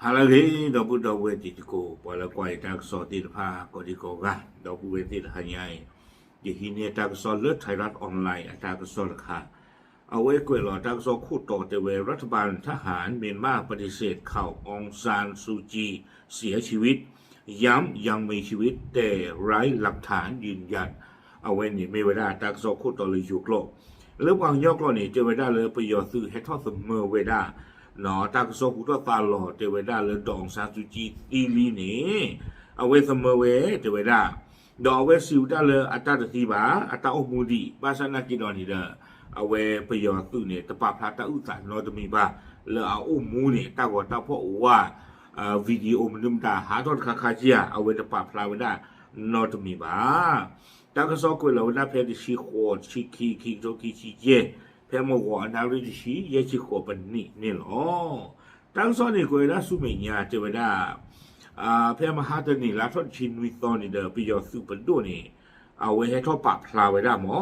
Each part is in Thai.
Halagi dobu dobu tiko pala kwai tak so ti pha ko di ko ga dobu we ti hanyai di hine tak so le thai rat online tak soค่ะเอาไว้กวยหลอtak so คู่ต่อแต่เวรัฐบาลทหารเมียนมาปฏิเสธข่าวองซานซูจีเสียชีวิตย้ำยังมีชีวิตแต่ไร้หลักฐานยืนยันเอาไว้นี่ไม่เวลาtak so คู่ต่อเลยยุกโลแล้ววางยอกโลนี่เจอเวลาเลยประโยชน์ซื้อให้ทอดเสมอเวลาနော်တာကစောကူတော့တာလောတေဝဒလဒေါန်ဆာစုကြည်တီလီနေအဝဲသမဝဲတေဝဒတော့အဝဲစီဦးတလအတတတိပါအတအမှုဒီပါစနာကိတော်နေတဲ့အဝဲပယောသူနေတပဖလာတဥစာနော်တမီပါလောအမှုနေတာကောတဖို့ဝါဗီဒီယိုမနုမတာဟာတော့ခါခါကြီးအဝဲတပဖလာဝဒနော်တမီပါတာကစောကွေလောနာဖဲဒီရှိခေါ်ရှိခီတိုကီချီရဲ့เพื่อมองว่านาริชีเยชิโคเป็นนี่หรอตั้งซ้อนในกุยละสุเมียเจวดาเพื่อมาหาตัวนี่ละทอดชินวิตอนนี่เด้อปิยอสุเป็นตัวนี่เอาไว้ให้ทอปากพลาไว้ได้หมอ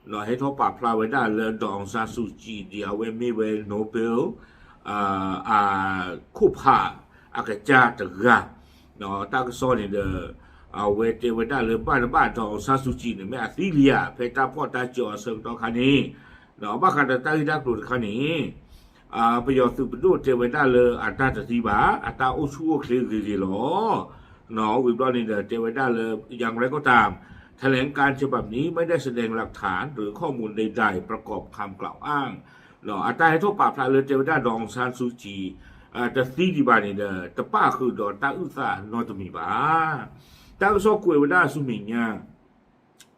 เนาะให้ทอปากพลาไว้ได้เลยดองซาซูจีเดียวไว้ไม่เวโนเบลคู่ผ่าอากาศจัดกะเนาะตั้งซ้อนนี่เด้อเอาไว้เจวดาเลยบ้านดองซาซูจีเนี่ยไม่อาศิเลียเพตาพ่อตาจ่อเซิงตอคันนี้เนาะบ้ากันแต่ตั้งดักดูคันนี้ประโยชน์สุดประโยชน์เทวดาเลยอัตราจะที่บ้าอัตราอุชูเคลียร์หรอเนาะวิบวัตนี่เทวดาเลยอย่างไรก็ตามแถลงการฉบับนี้ไม่ได้แสดงหลักฐานหรือข้อมูลใดๆประกอบคำกล่าวอ้างเนาะอัตราให้ทั่วป่าพลาเลยเทวดาดองซานซูจีจะซีดีบ้านนี่แต่ป้าคือดอนตาอุตสาโนตมีบ้าตั้งโซกุเวดาสุมิญญา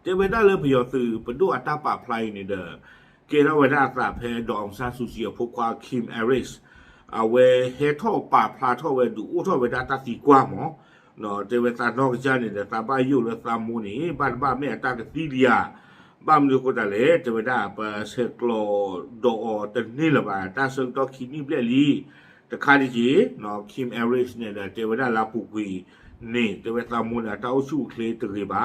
เทวดาเลยประโยชน์สุดประโยชน์อัตราป่าพลายนี่เกณฑ์เวลาตราเพดองซาซูเซียพวกว่าคิมเอริสเอาไว้เฮท่อป่าพลาท่อไว้ดูอุท่อเวลาตาสีกว่าหมอเนาะเจเวตานอกจานเนี่ยตาบ้ายุและตามูนี่บ้านแม่ตาเกซีเลียบ้านมือคนตาเล่เจเวตาเปเซกโลโดอตนี่ละบ้าตาเซิงตอคินี่เบลลีแต่คาดิจีเนาะคิมเอริสเนี่ยเจเวตาลาปุกีนี่เจเวตามูน่ะตาอุชูเคลตรีบ้า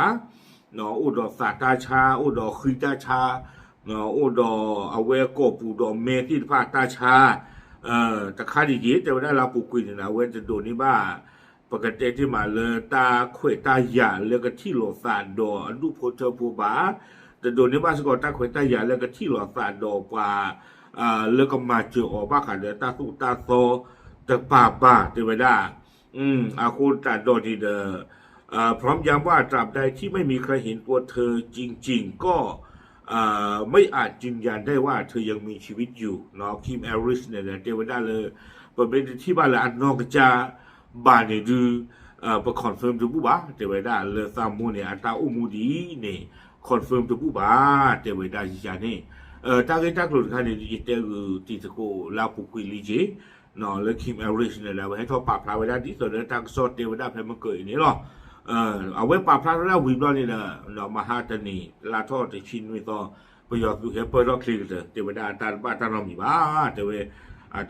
เนาะอุดอสาตาชาอุดอคุยตาชาเนาะโอดอเอาไว้ก็ปูดอเมที่ภาคตาชาตะคาดิจิแต่ว่าได้ลาปูกุยเนี่ยนะเว้นจะโดนนี่บ้าปกติที่มาเลยตาขวยตาหยาแล้วก็ที่หลอสานดออนุโพเทปูบาแต่โดนนี่บ้าสกอตาขวยตาหยาแล้วก็ที่หลอสานดอปาแล้วก็มาเจอออกบ้าขันเดตาสุตาโซตะป่าบ้าเทวดาอาคูตาดอดีเดพร้อมย้ำว่าตราบใดที่ไม่มีใครเห็นตัวเธอจริงๆก็ไม่อาจยืนยันได้ว่าเธอยังมีชีวิตอยู่เนาะคิมเอริสเนี่ยเทวดาเลยเป็นที่บ้านละอันนอกจะบ้านเนี่ยดูไปคอนเฟิร์มตัวผู้บ้าเทวดาเลยสามมูเนี่ยอัตราอุมูดีเนี่ยคอนเฟิร์มตัวผู้บ้าเทวดาจิจานี่ตาเกตักหลุดคันเนี่ยจิตเตอร์ติดโกลาปุกุลิเจเนาะแล้วคิมเอริสเนี่ยแล้วให้ทอปราบพลาเวดาที่สุดแล้วทางโซเทวดาเพมันเกิดนี่หรอเอาไว้ปราบพลาแล้ววิบล้อนี่นะเนาะมหาตนีลาทอดชินวิโตประโยชน์คือเปิดรอบคลิกเทวดาตาบ้าตาเรามีบ้าเทว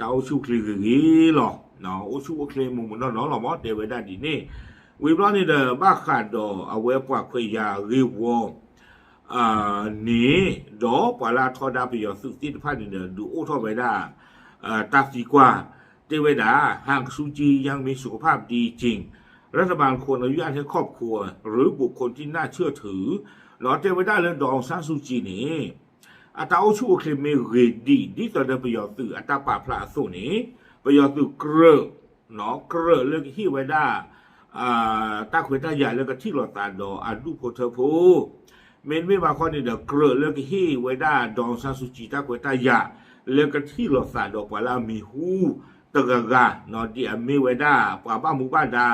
ดาอุชูคลิกกี่หรอเนาะอุชูคลิกมุมนั่นเนาะหรอมอเทวดาดีนี่วิบล้อนี่บ้าขาดดอเอาไว้ปากคุยยาริวนี่ดอปลาทอดาประโยชน์สุดที่พันนี่ดูอุทอเวดาตาสีกว่าเทวดาหากซูจียังมีสุขภาพดีจริงรัฐบาลควรอนุญาตให้ครอบครัวหรือบุคคลที่น่าเชื่อถือหลอเทวดาและดองซานซูจีนี่อัตราอุชูเคลเมเรดีที่ตอนนั้นประโยชน์สื่ออัตราป่าพลาส่วนนี้ประโยชน์สื่อเกลือเนาะเกลือเรื่องที่ไว้ได้ตาขวยตาใหญ่แล้วก็ที่หลอดตาดออันดูโพเทโพเมนไม่มาข้อนี้เด็กเกลือเรื่องที่ไว้ได้ดองซานซูจีตาขวยตาใหญ่แล้วก็ที่หลอดตาดอปลามีหูตะกะกะเนาะที่ไม่ไว้ได้ป่าบ้าหมู่บ้านดา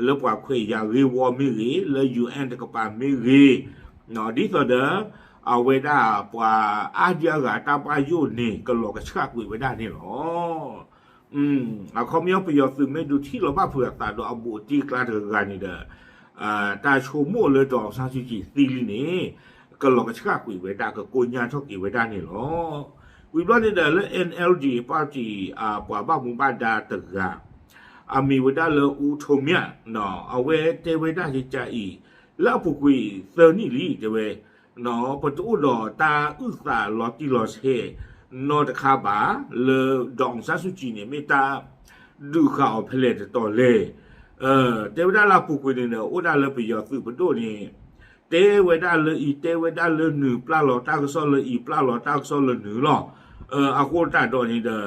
แล้วกว่าคุยยารีวอมิรีแล้วยูเอ็นตะกปามิรีเนาะดิสเดอเอาไว้ได้กว่าอาเดียกะตาปายุนี่ก็หลอกกระชากไว้ได้นี่หรอเอาเขามีประโยชน์ซึ่งไม่ดูที่เราบ้าเผือกตาดูเอาบุตรีกลาเถืกันนี่ตาโชโม่เลยดอกซาชิจิซีรีนี่ก็หลอกกระชากไว้ได้ก็โกนยาชอบกิไว้ได้นี่หรอวิบล้อนี่แล้ว NLD ป้าจีกว่าบ้าหมู่บ้านดาตึกอะมีเวลาเลอูโทเมียเนาะเอาไว้เทวดาจิจาอีแล้วปุกุยเซอร์นี่ลีเทวเนาะประตูดอตาอุตสาลอติลอเชนอตคาบาเลดองซาสุจิเนี่ยเมตา ดูข่าวเพลทต่อเลยเทวดาลาปุกุนี่เนี่ยอุดาเลปิยอสุปโตนี่เทวดาเลอีเทวดาเลหนึ่งปลาหลอตากซอเลอีปลาหลอตากซอเลหนึ่งหรออาโคตาดอนี่เด้อ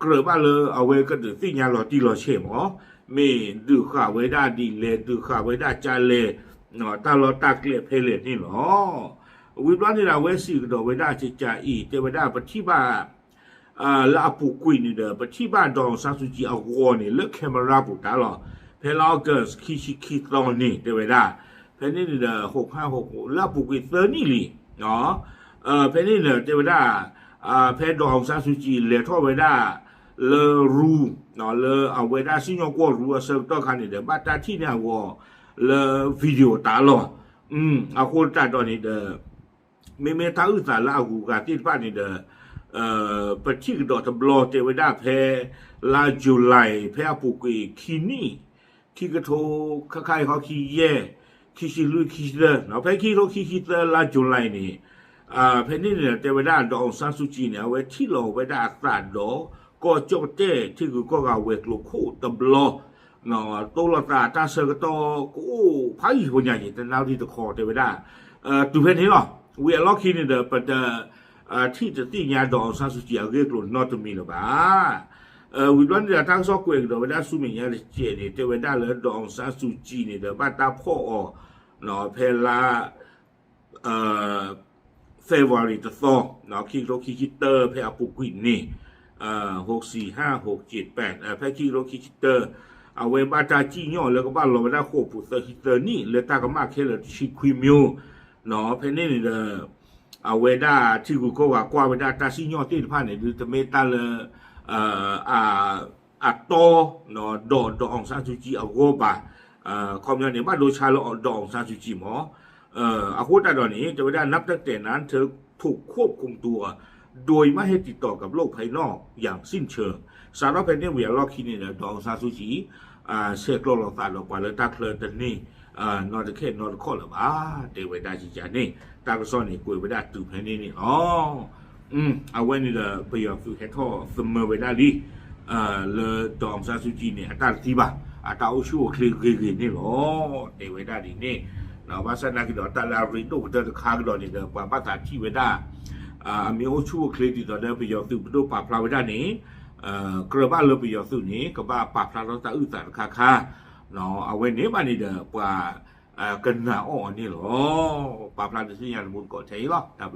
กระบาเลเอาไว้ก็ถึงสิญญาหลอตีหลอเช่หมอมีดูข่าวเวดาดีเลดูข่าวเวดาจาเลเนาะตาหลอตากเลเพเลนี่หรอวิบลานี่เราเวสีก็ดอเวดาจิจาอีเทวดาปฏิบัติลาปุกุยนี่เด้อปฏิบัติดองซาสุจิอาวอนี่เลือกแคมราปุตาหรอเพลาเกสคิตอนนี่เทวดาเพนี่เด้อ656ลาปุกุยเซนี่ลีเนาะเพนี่เด้อเทวดาเพดองซาสุจิเลทอเวดาเลรูเนาะเลเอาเวดาสิญญอกัวรูเซตอคันนี่เด้อบัตตาที่เนี่ยวอเลวิดีโอตาหรออาโคตาดอนี่เด้อเมตาอุตาลาหูกาติปานี่เด้อปฏิกดอตบลอเทวดาเพลาจูไลเพอปุกุยคีนี่คีกโทคคายเขาคีเยคีชิลุคีเดเนาะเพคีโทคีเดลาจูไลนี่เพนี่เนี่ยเทวดาดองซาสุจิเนี่ยเวที่โลเวดาตาดอก็จบเตที่กูก็กาเวกโลคูตบลอเนาะตัวละตาเสกตอกูพายหัวใหญ่แต่นาที่ตะคอเทวดาตัวเพนี่หรอเวลาคีนี่เด้อปะที่จะตีญาดองซาสุจิเอาเรียกลนนอตมีหรอบ้าวิวันเดียทั้งสองคนเดี๋ยวเวลาสุมิญญาเจนี่เทวดาเลยดองซาสุจินี่เดี๋ยวบ้านตาพ่อเนาะเพลาเฟวาริตซอเนาะคิโรคิเตอร์เพอปุกุยนี่64568เพคิโรคิเตอร์เอาไว้บ้านตาจีญอแล้วก็บ้านเราเวลาโคปุเตอร์คิเตอร์นี่เลยตาก็มาเคลชิควิมิวเนาะเพนี่เด้อเวดาที่กูก็ว่ากว่าเวดาตาซิญอติพาเนี่ยดูตะเมตาเลโตเนาะดองซาสุจิอโกบาคอมเนี่ยบ้านโดชาลอดองซาสุจิหมออาโคตาดอนนี้จะเวดานับตั้งแต่นั้นเธอถูกควบคุมตัวโดยไม่ให้ติดต่อกับโลกภายนอกอย่างสิ้นเชิงสารพันเนี่ยเวียล็อกคินี่เนี่ยดองซาสุจิเสกโลตาลกว่าเลยตาเคลตันนี่นอตเคนอตคอลบ้าเทวดาจิจานี่ตากซอนี่กุยเวดาตุเพนี่นี่อ๋อเอาไว้นี่ละไปยอมสุแค่ท่อเสมอเวดาลีเลดอมซาสุจิเนี่ยตาที่บ้าตาอุชูคลีนี่หรอเทวดาดีนี่เราภาษานักดอตาลาริโตเดอคางดอนี่เดอภาษาที่เวดามีอุชูคลีติดอเดอไปยอมสุปโดปาพลาเวดานี่กระบ้าเลไปยอมสุนี่กระบ้าปาพลาตาอุตาคาเนาะเอาไว้เนี่ยบ้านนี่เดอปากันหน้าอ่อนนี่หรอปาพลาจะสิ่งอย่างมุนก่อใช่หรอครับ